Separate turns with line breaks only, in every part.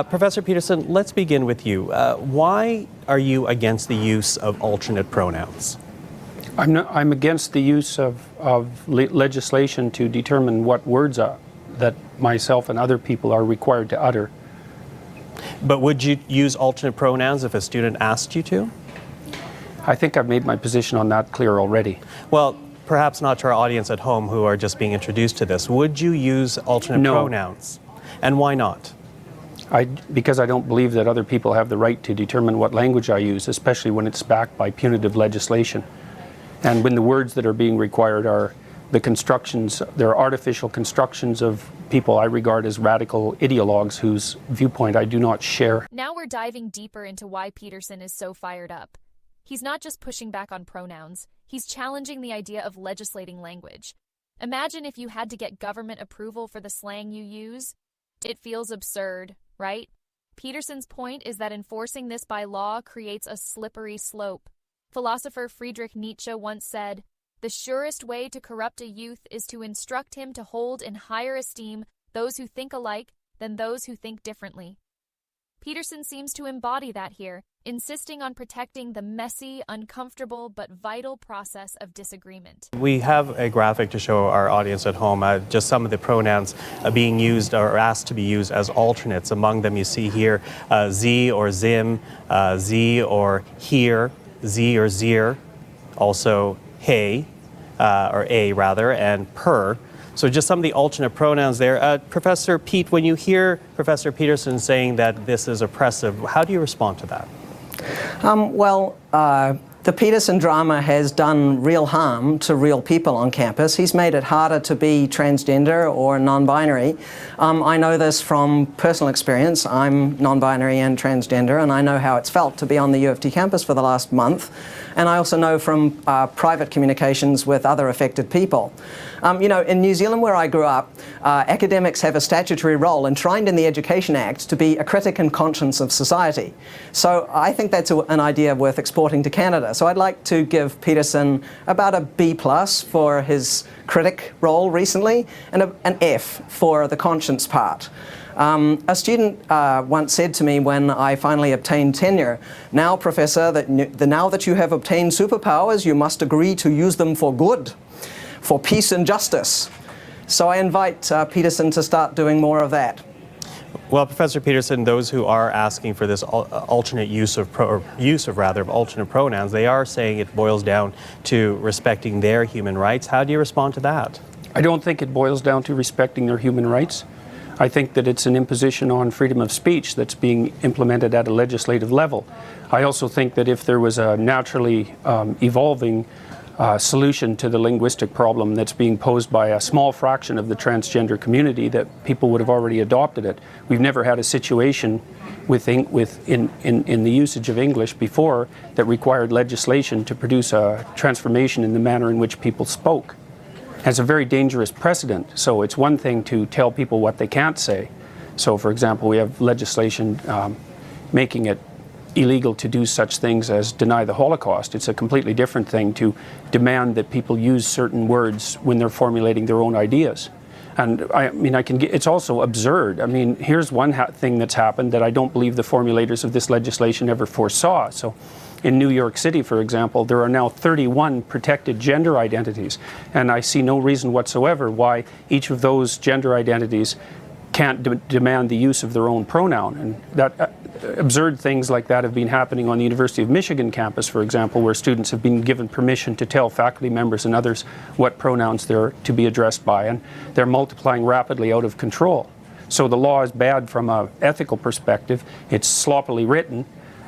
Professor Peterson, let's begin with you. Why are you against the use of alternate pronouns?
I'm against the use of legislation to determine what words that myself and other people are required to utter.
But would you use alternate pronouns if a student asked you to?
I think I've made my position on that clear already.
Well, perhaps not to our audience at home who are just being introduced to this. Would you use alternate pronouns? And why not?
Because I don't believe that other people have the right to determine what language I use, especially when it's backed by punitive legislation. And when the words that are being required are the constructions, they're artificial constructions of people I regard as radical ideologues whose viewpoint I do not share.
Now we're diving deeper into why Peterson is so fired up. He's not just pushing back on pronouns, he's challenging the idea of legislating language. Imagine if you had to get government approval for the slang you use. It feels absurd, right? Peterson's point is that enforcing this by law creates a slippery slope. Philosopher Friedrich Nietzsche once said, "The surest way to corrupt a youth is to instruct him to hold in higher esteem those who think alike than those who think differently." Peterson seems to embody that here, insisting on protecting the messy, uncomfortable, but vital process of disagreement.
We have a graphic to show our audience at home, just some of the pronouns being used or asked to be used as alternates. Among them you see here Z or Zim, Z or here, Z or Zir, also hey, or A rather, and per. So just some of the alternate pronouns there. Professor Pete, when you hear Professor Peterson saying that this is oppressive, how do you respond to that?
The Peterson drama has done real harm to real people on campus. He's made it harder to be transgender or non-binary. I know this from personal experience. I'm non-binary and transgender, and I know how it's felt to be on the U of T campus for the last month. And I also know from private communications with other affected people. In New Zealand, where I grew up, academics have a statutory role enshrined in the Education Act to be a critic and conscience of society. So I think that's an idea worth exporting to Canada. So I'd like to give Peterson about a B+ for his critic role recently, and an F for the conscience part. A student once said to me when I finally obtained tenure, "Now, Professor, now that you have obtained superpowers, you must agree to use them for good, for peace and justice." So I invite Peterson to start doing more of that.
Well, Professor Peterson, those who are asking for this alternate use of alternate pronouns, they are saying it boils down to respecting their human rights. How do you respond to that?
I don't think it boils down to respecting their human rights. I think that it's an imposition on freedom of speech that's being implemented at a legislative level. I also think that if there was a naturally evolving solution to the linguistic problem that's being posed by a small fraction of the transgender community, that people would have already adopted it. We've never had a situation in the usage of English before that required legislation to produce a transformation in the manner in which people spoke. Has a very dangerous precedent. So it's one thing to tell people what they can't say. So for example, we have legislation making it illegal to do such things as deny the Holocaust. It's a completely different thing to demand that people use certain words when they're formulating their own ideas. And it's also absurd. I mean, here's one thing that's happened that I don't believe the formulators of this legislation ever foresaw. So in New York City, for example, there are now 31 protected gender identities. And I see no reason whatsoever why each of those gender identities can't demand the use of their own pronoun. And that absurd things like that have been happening on the University of Michigan campus, for example, where students have been given permission to tell faculty members and others what pronouns they're to be addressed by, and they're multiplying rapidly out of control. So the law is bad from an ethical perspective. It's sloppily written,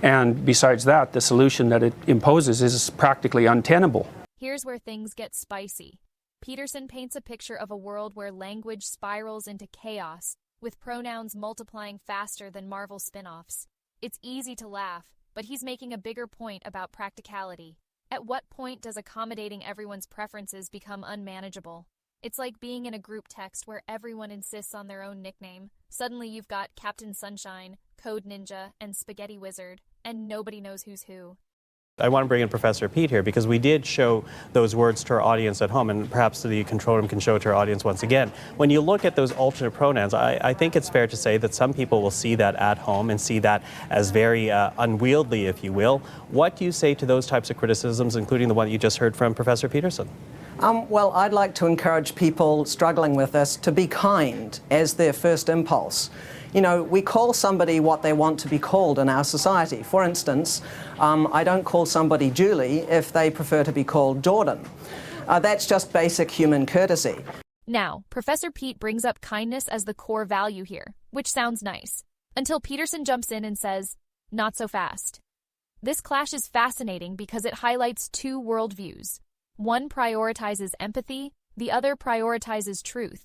and besides that, the solution that it imposes is practically untenable.
Here's where things get spicy. Peterson paints a picture of a world where language spirals into chaos, with pronouns multiplying faster than Marvel spin-offs. It's easy to laugh, but he's making a bigger point about practicality. At what point does accommodating everyone's preferences become unmanageable? It's like being in a group text where everyone insists on their own nickname. Suddenly you've got Captain Sunshine, Code Ninja, and Spaghetti Wizard, and nobody knows who's who.
I want to bring in Professor Pete here, because we did show those words to our audience at home, and perhaps the control room can show it to our audience once again. When you look at those alternate pronouns, I think it's fair to say that some people will see that at home and see that as very unwieldy, if you will. What do you say to those types of criticisms, including the one that you just heard from Professor Peterson?
Well, I'd like to encourage people struggling with this to be kind as their first impulse. You know, we call somebody what they want to be called in our society. For instance, I don't call somebody Julie if they prefer to be called Jordan. That's just basic human courtesy.
Now, Professor Pete brings up kindness as the core value here, which sounds nice, until Peterson jumps in and says, not so fast. This clash is fascinating because it highlights two worldviews. One prioritizes empathy, the other prioritizes truth.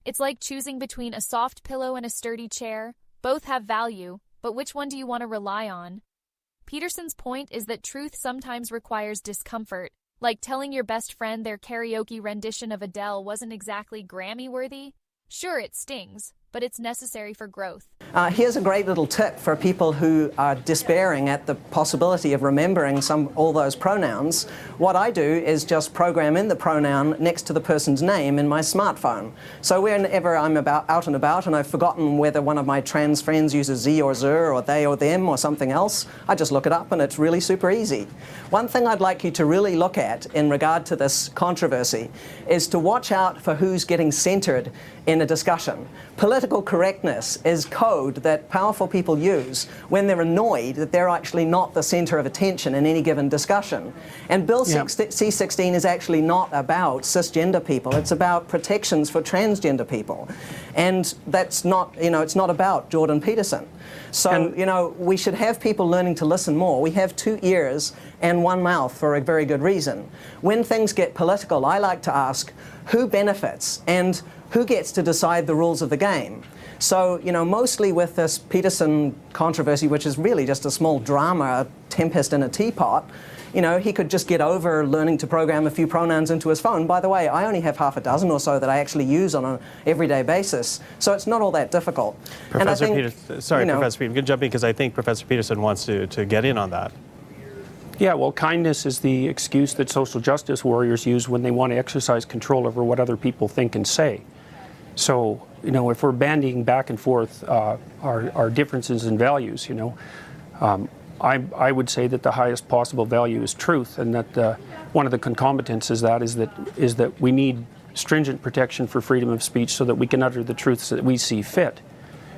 It's like choosing between a soft pillow and a sturdy chair. Both have value, but which one do you want to rely on? Peterson's point is that truth sometimes requires discomfort, like telling your best friend their karaoke rendition of Adele wasn't exactly Grammy-worthy. Sure, it stings, but it's necessary for growth.
Here's a great little tip for people who are despairing at the possibility of remembering all those pronouns. What I do is just program in the pronoun next to the person's name in my smartphone. So whenever I'm out and about and I've forgotten whether one of my trans friends uses ze or zer or they or them or something else, I just look it up and it's really super easy. One thing I'd like you to really look at in regard to this controversy is to watch out for who's getting centered in a discussion. Political correctness is code that powerful people use when they're annoyed that they're actually not the center of attention in any given discussion. And Bill C-16 is actually not about cisgender people. It's about protections for transgender people. And that's not, it's not about Jordan Peterson. So, we should have people learning to listen more. We have 2 ears and 1 mouth for a very good reason. When things get political, I like to ask who benefits and who gets to decide the rules of the game. So, mostly with this Peterson controversy, which is really just a small drama, a tempest in a teapot, he could just get over learning to program a few pronouns into his phone. By the way, I only have half a dozen or so that I actually use on an everyday basis, so it's not all that difficult.
Professor Peterson, sorry, Professor Peterson, you can jump in because I think Professor Peterson wants to get in on that.
Yeah, well, kindness is the excuse that social justice warriors use when they want to exercise control over what other people think and say. So, if we're bandying back and forth our differences in values, I would say that the highest possible value is truth, and that one of the concomitants is that we need stringent protection for freedom of speech so that we can utter the truths that we see fit.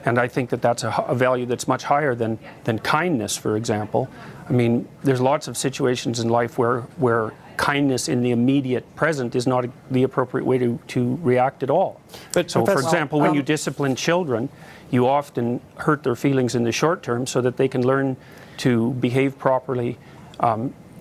And I think that that's a value that's much higher than kindness, for example. I mean, there's lots of situations in life where kindness in the immediate present is not the appropriate way to react at all.
But
so, for example, when you discipline children, you often hurt their feelings in the short term so that they can learn to behave properly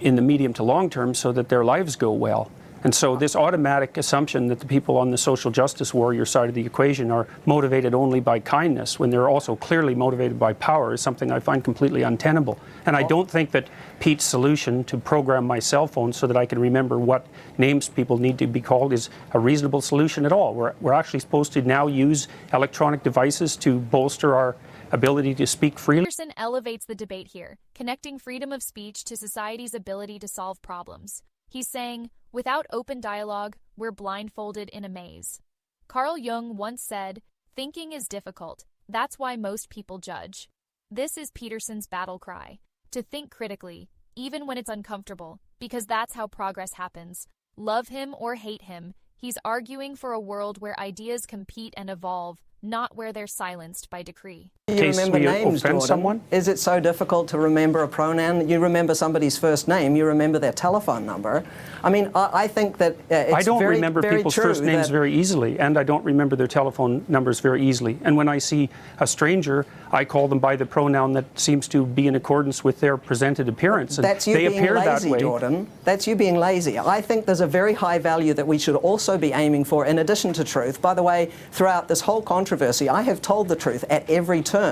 in the medium to long term so that their lives go well. And so this automatic assumption that the people on the social justice warrior side of the equation are motivated only by kindness when they're also clearly motivated by power is something I find completely untenable. And I don't think that Pete's solution to program my cell phone so that I can remember what names people need to be called is a reasonable solution at all. We're actually supposed to now use electronic devices to bolster our ability to speak freely.
Peterson elevates the debate here, connecting freedom of speech to society's ability to solve problems. He's saying, without open dialogue, we're blindfolded in a maze. Carl Jung once said, thinking is difficult. That's why most people judge. This is Peterson's battle cry, to think critically, even when it's uncomfortable, because that's how progress happens. Love him or hate him, he's arguing for a world where ideas compete and evolve, not where they're silenced by decree.
You remember names, Jordan.
Someone?
Is it so difficult to remember a pronoun? You remember somebody's first name, you remember their telephone number. I mean, I think that it's
I don't
very,
remember
very
people's
true
first names
that
very easily, and I don't remember their telephone numbers very easily. And when I see a stranger, I call them by the pronoun that seems to be in accordance with their presented appearance. And
that's you
they
being
appear
lazy,
that way.
Jordan. That's you being lazy. I think there's a very high value that we should also be aiming for in addition to truth. By the way, throughout this whole controversy, I have told the truth at every turn.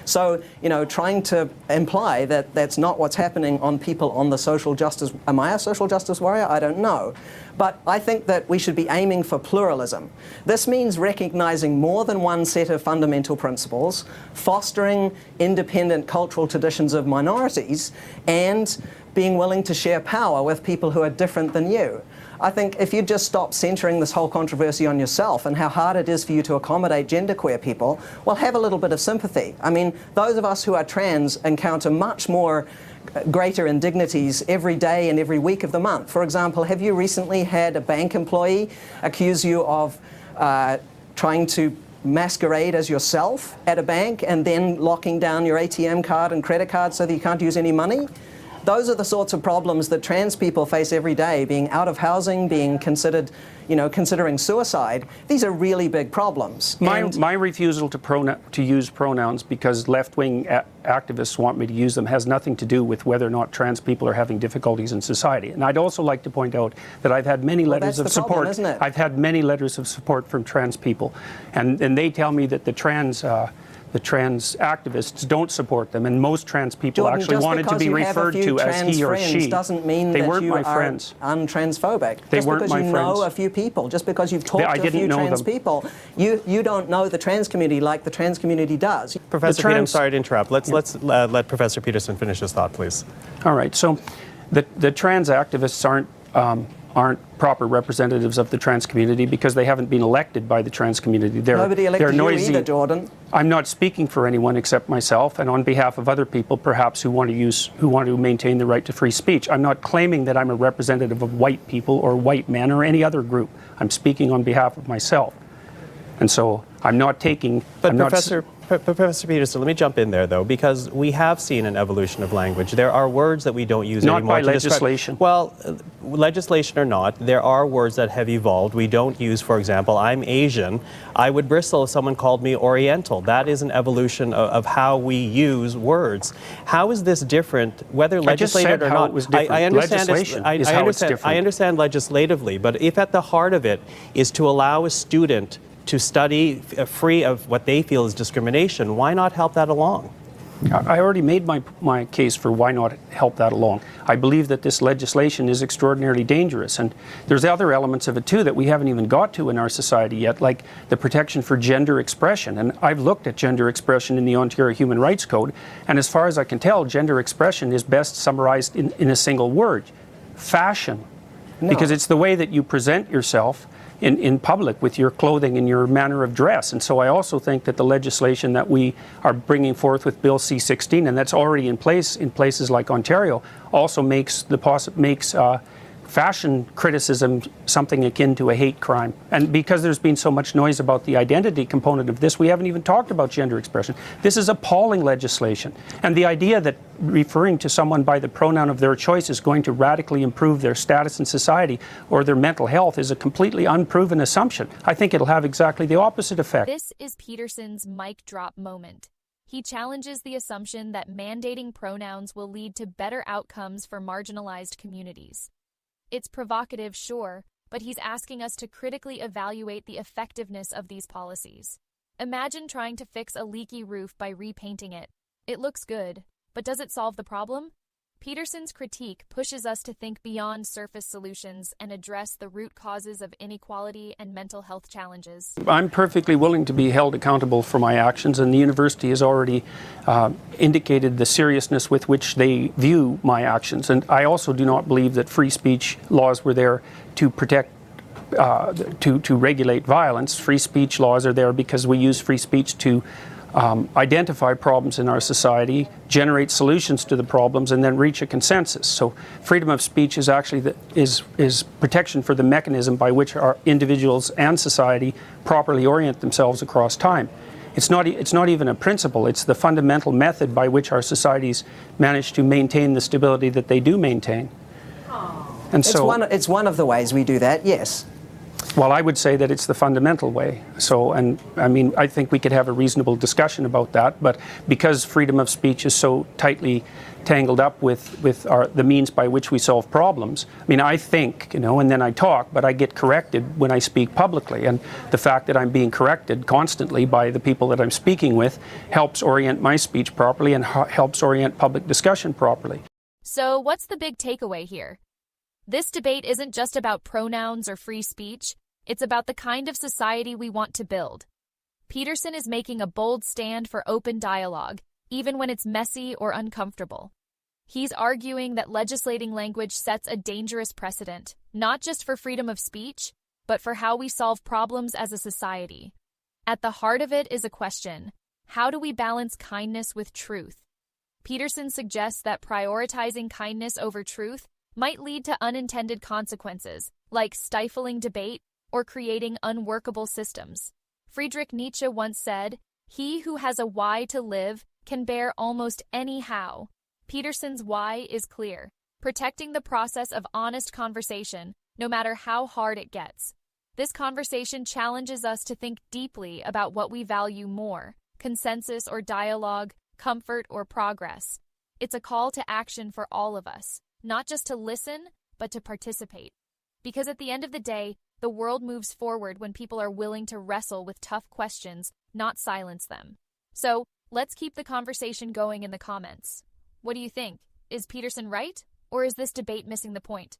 So, trying to imply that that's not what's happening on people on the social justice, am I a social justice warrior? I don't know. But I think that we should be aiming for pluralism. This means recognizing more than one set of fundamental principles, fostering fostering independent cultural traditions of minorities and being willing to share power with people who are different than you. I think if you just stop centering this whole controversy on yourself and how hard it is for you to accommodate genderqueer people, well, have a little bit of sympathy. I mean, those of us who are trans encounter much more greater indignities every day and every week of the month. For example, have you recently had a bank employee accuse you of trying to masquerade as yourself at a bank and then locking down your ATM card and credit card so that you can't use any money? Those are the sorts of problems that trans people face every day, being out of housing, being considered, considering suicide. These are really big problems.
My refusal to use pronouns because left-wing activists want me to use them has nothing to do with whether or not trans people are having difficulties in society. And I'd also like to point out that I've had many letters of support.
Problem, isn't it?
I've had many letters of support from trans people, and they tell me that the trans activists don't support them, and most trans people
Jordan,
actually wanted to be referred to as he or she.
Doesn't mean
they
that
weren't
you
my
are
friends.
Untransphobic.
They
just
weren't
because
my
you
friends.
know a few people, just because you've talked to a few trans people, you don't know the trans community like the trans community does.
Professor Peterson, I'm sorry to interrupt. Let's let Professor Peterson finish his thought, please.
All right. So, the trans activists aren't proper representatives of the trans community because they haven't been elected by the trans community.
Nobody elected
they're noisy.
You either, Jordan.
I'm not speaking for anyone except myself and on behalf of other people perhaps who want to maintain the right to free speech. I'm not claiming that I'm a representative of white people or white men or any other group. I'm speaking on behalf of myself. And so I'm not taking...
But Professor Peterson, let me jump in there, though, because we have seen an evolution of language. There are words that we don't use anymore.
Not by legislation.
Well, legislation or not, there are words that have evolved. We don't use, for example, I'm Asian. I would bristle if someone called me Oriental. That is an evolution of how we use words. How is this different, whether legislated or not?
It was different.
I understand
Legislation is how it's different.
I understand legislatively, but if at the heart of it is to allow a student to study free of what they feel is discrimination, why not help that along?
I already made my case for why not help that along. I believe that this legislation is extraordinarily dangerous, and there's other elements of it too that we haven't even got to in our society yet, like the protection for gender expression. And I've looked at gender expression in the Ontario Human Rights Code, and as far as I can tell, gender expression is best summarized in a single word: fashion. No. Because it's the way that you present yourself in public with your clothing and your manner of dress. And so I also think that the legislation that we are bringing forth with Bill C-16, and that's already in place in places like Ontario, also makes fashion criticism something akin to a hate crime. And because there's been so much noise about the identity component of this, we haven't even talked about gender expression. This is appalling legislation. And the idea that referring to someone by the pronoun of their choice is going to radically improve their status in society or their mental health is a completely unproven assumption. I think it'll have exactly the opposite effect.
This is Peterson's mic drop moment. He challenges the assumption that mandating pronouns will lead to better outcomes for marginalized communities. It's provocative, sure, but he's asking us to critically evaluate the effectiveness of these policies. Imagine trying to fix a leaky roof by repainting it. It looks good, but does it solve the problem? Peterson's critique pushes us to think beyond surface solutions and address the root causes of inequality and mental health challenges.
I'm perfectly willing to be held accountable for my actions, and the university has already indicated the seriousness with which they view my actions. And I also do not believe that free speech laws were there to protect to regulate violence. Free speech laws are there because we use free speech to identify problems in our society, generate solutions to the problems, and then reach a consensus. So freedom of speech is actually is protection for the mechanism by which our individuals and society properly orient themselves across time. It's not even a principle, it's the fundamental method by which our societies manage to maintain the stability that they do maintain. And so
it's one of the ways we do that, yes.
Well, I would say that it's the fundamental way. So, and I mean, I think we could have a reasonable discussion about that, but because freedom of speech is so tightly tangled up with the means by which we solve problems, I mean, I think, and then I talk, but I get corrected when I speak publicly, and the fact that I'm being corrected constantly by the people that I'm speaking with helps orient my speech properly and helps orient public discussion properly.
So, what's the big takeaway here? This debate isn't just about pronouns or free speech. It's about the kind of society we want to build. Peterson is making a bold stand for open dialogue, even when it's messy or uncomfortable. He's arguing that legislating language sets a dangerous precedent, not just for freedom of speech, but for how we solve problems as a society. At the heart of it is a question: how do we balance kindness with truth? Peterson suggests that prioritizing kindness over truth might lead to unintended consequences, like stifling debate or creating unworkable systems. Friedrich Nietzsche once said, "He who has a why to live can bear almost any how." Peterson's why is clear: protecting the process of honest conversation, no matter how hard it gets. This conversation challenges us to think deeply about what we value more: consensus or dialogue, comfort or progress. It's a call to action for all of us, not just to listen, but to participate. Because at the end of the day, the world moves forward when people are willing to wrestle with tough questions, not silence them. So, let's keep the conversation going in the comments. What do you think? Is Peterson right? Or is this debate missing the point?